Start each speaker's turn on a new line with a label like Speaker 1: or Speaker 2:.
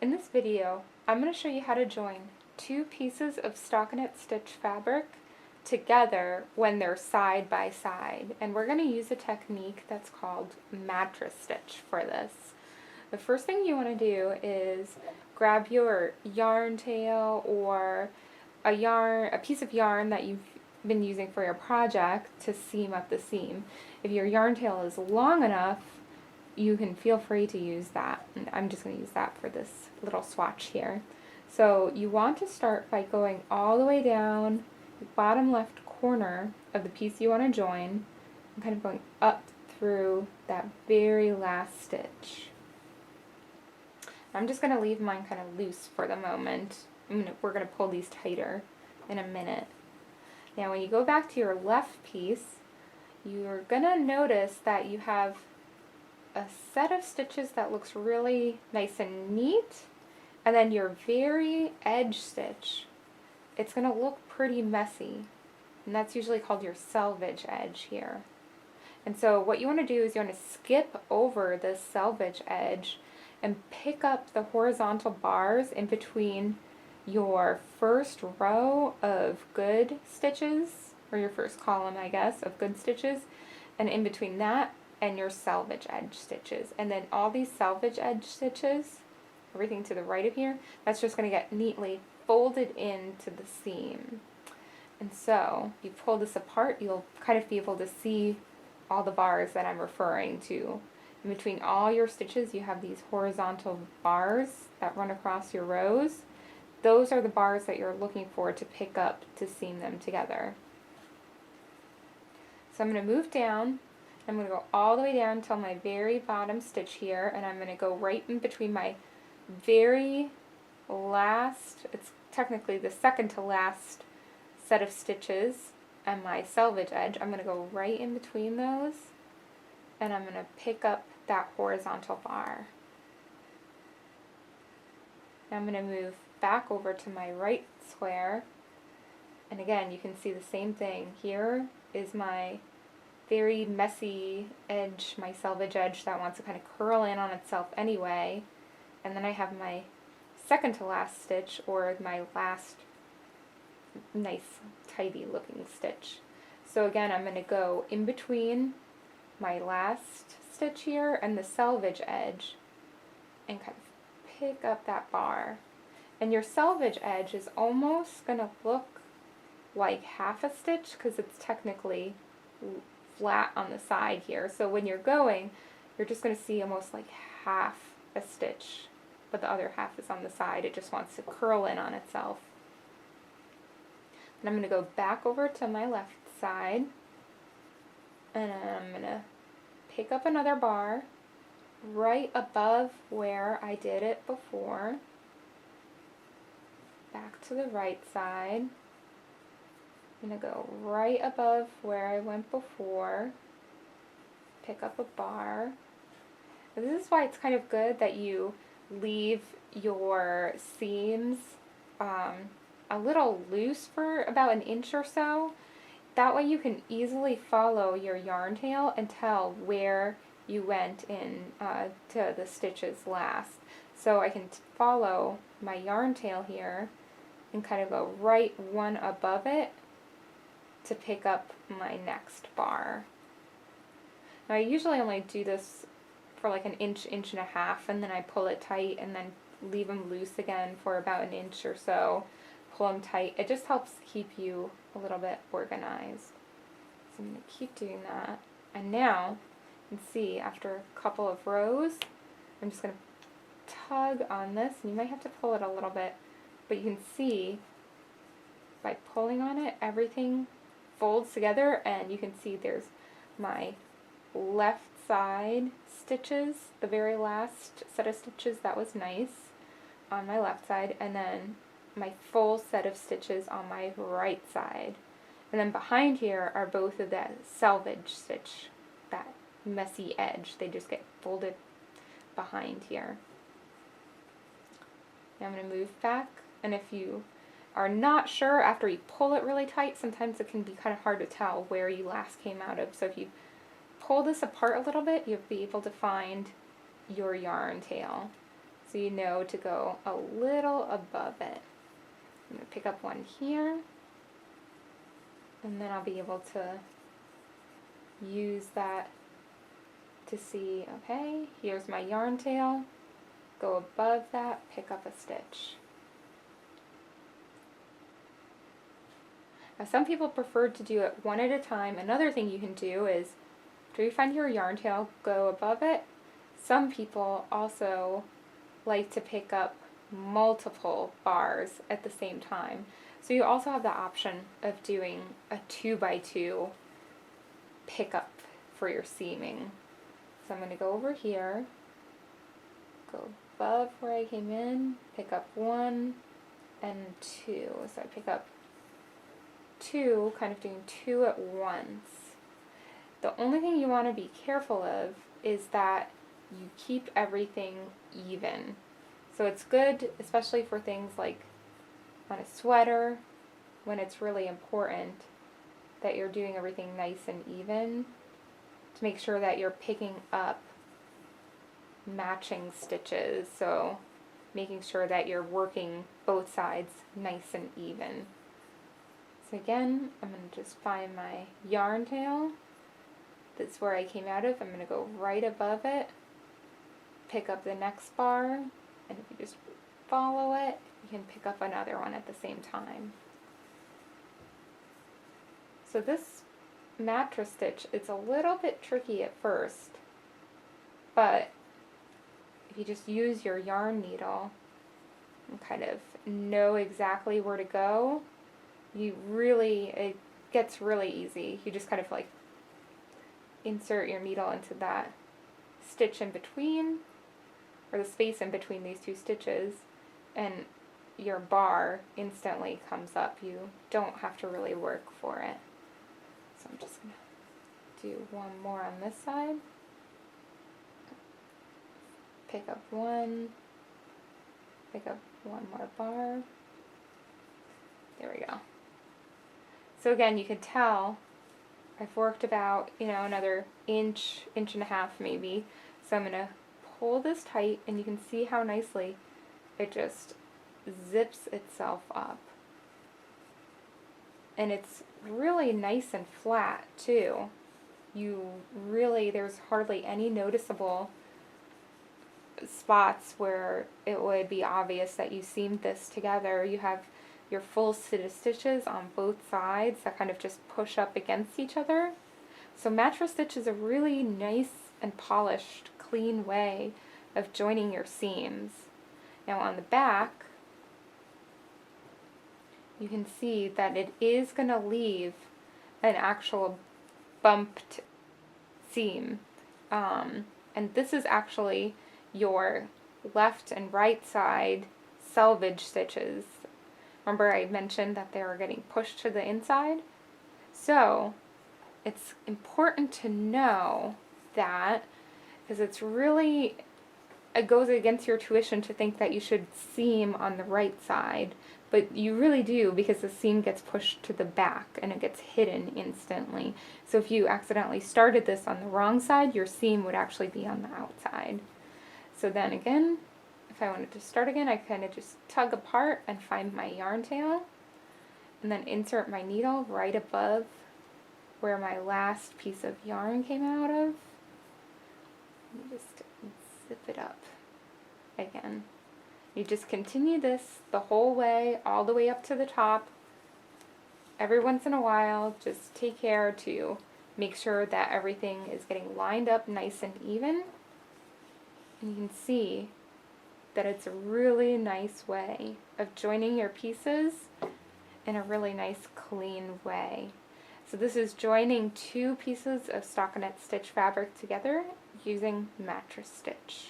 Speaker 1: In this video, I'm going to show you how to join two pieces of stockinette stitch fabric together when they're side by side. And we're going to use a technique that's called mattress stitch for this. The first thing you want to do is grab your yarn tail or a piece of yarn that you've been using for your project to seam up the seam. If your yarn tail is long enough, you can feel free to use that. And I'm just going to use that for this little swatch here. So you want to start by going all the way down the bottom left corner of the piece you want to join and kind of going up through that very last stitch. I'm just going to leave mine kind of loose for the moment. We're going to pull these tighter in a minute. Now when you go back to your left piece, you're going to notice that you have a set of stitches that looks really nice and neat, and then your very edge stitch, it's going to look pretty messy, and that's usually called your selvage edge here. And so what you want to do is you want to skip over this selvage edge and pick up the horizontal bars in between your first row of good stitches, or your first column, I guess, of good stitches, and in between that and your selvage edge stitches. And then all these selvage edge stitches, everything to the right of here, that's just going to get neatly folded into the seam. And so you pull this apart, you'll kind of be able to see all the bars that I'm referring to. In between all your stitches, you have these horizontal bars that run across your rows. Those are the bars that you're looking for to pick up to seam them together. So I'm going to move down. I'm going to go all the way down till my very bottom stitch here, and I'm going to go right in between my very last, it's technically the second to last set of stitches, and my selvage edge. I'm going to go right in between those, and I'm going to pick up that horizontal bar. Now I'm going to move back over to my right square, and again you can see the same thing. Here is my very messy edge, my selvage edge that wants to kind of curl in on itself anyway, and then I have my second to last stitch, or my last nice tidy looking stitch. So again, I'm going to go in between my last stitch here and the selvage edge and kind of pick up that bar. And your selvage edge is almost going to look like half a stitch because it's technically flat on the side here. So when you're going, you're just going to see almost like half a stitch, but the other half is on the side. It just wants to curl in on itself. And I'm going to go back over to my left side, and I'm going to pick up another bar right above where I did it before. Back to the right side. I'm going to go right above where I went before, pick up a bar. And this is why it's kind of good that you leave your seams a little loose for about an inch or so. That way you can easily follow your yarn tail and tell where you went in to the stitches last. So I can follow my yarn tail here and kind of go right one above it to pick up my next bar. Now I usually only do this for like an inch, inch and a half, and then I pull it tight and then leave them loose again for about an inch or so. Pull them tight. It just helps keep you a little bit organized. So I'm going to keep doing that. And now you can see after a couple of rows, I'm just going to tug on this, and you might have to pull it a little bit, but you can see by pulling on it, everything folds together, and you can see there's my left side stitches, the very last set of stitches that was nice on my left side, and then my full set of stitches on my right side. And then behind here are both of that selvage stitch, that messy edge. They just get folded behind here. Now I'm going to move back, and if you are not sure after you pull it really tight, sometimes it can be kind of hard to tell where you last came out of. So if you pull this apart a little bit, you'll be able to find your yarn tail. so you know to go a little above it. I'm going to pick up one here, and then I'll be able to use that to see, okay, here's my yarn tail, go above that, pick up a stitch. Now some people prefer to do it one at a time. Another thing you can do is, after you find your yarn tail, go above it. Some people also like to pick up multiple bars at the same time. So you also have the option of doing a 2x2 pickup for your seaming. So I'm going to go over here, go above where I came in, pick up 1 and 2. So I pick up 2, kind of doing 2 at once. The only thing you want to be careful of is that you keep everything even. So it's good, especially for things like on a sweater, when it's really important that you're doing everything nice and even, to make sure that you're picking up matching stitches. So making sure that you're working both sides nice and even. So again, I'm going to just find my yarn tail. That's where I came out of. I'm going to go right above it, pick up the next bar, and if you just follow it, you can pick up another one at the same time. So this mattress stitch, it's a little bit tricky at first, but if you just use your yarn needle and kind of know exactly where to go, it gets really easy. You just kind of like insert your needle into that stitch in between, or the space in between these two stitches, and your bar instantly comes up. You don't have to really work for it. So I'm just going to do one more on this side. Pick up 1, pick up 1 more bar. There we go. So again, you can tell I've worked about, another inch and a half maybe. So I'm going to pull this tight, and you can see how nicely it just zips itself up. And it's really nice and flat too. There's hardly any noticeable spots where it would be obvious that you seamed this together. You have your full set of stitches on both sides that kind of just push up against each other. So Mattress Stitch is a really nice and polished, clean way of joining your seams. Now on the back, you can see that it is going to leave an actual bumped seam. And this is actually your left and right side selvage stitches. Remember I mentioned that they were getting pushed to the inside? So it's important to know that, because it goes against your tuition to think that you should seam on the right side, but you really do, because the seam gets pushed to the back and it gets hidden instantly. So if you accidentally started this on the wrong side, your seam would actually be on the outside. So then again, if I wanted to start again, I kind of just tug apart and find my yarn tail, and then insert my needle right above where my last piece of yarn came out of. And just zip it up again. You just continue this the whole way, all the way up to the top. Every once in a while, just take care to make sure that everything is getting lined up nice and even. And you can see that it's a really nice way of joining your pieces in a really nice clean way. So this is joining 2 pieces of stockinette stitch fabric together using Mattress Stitch.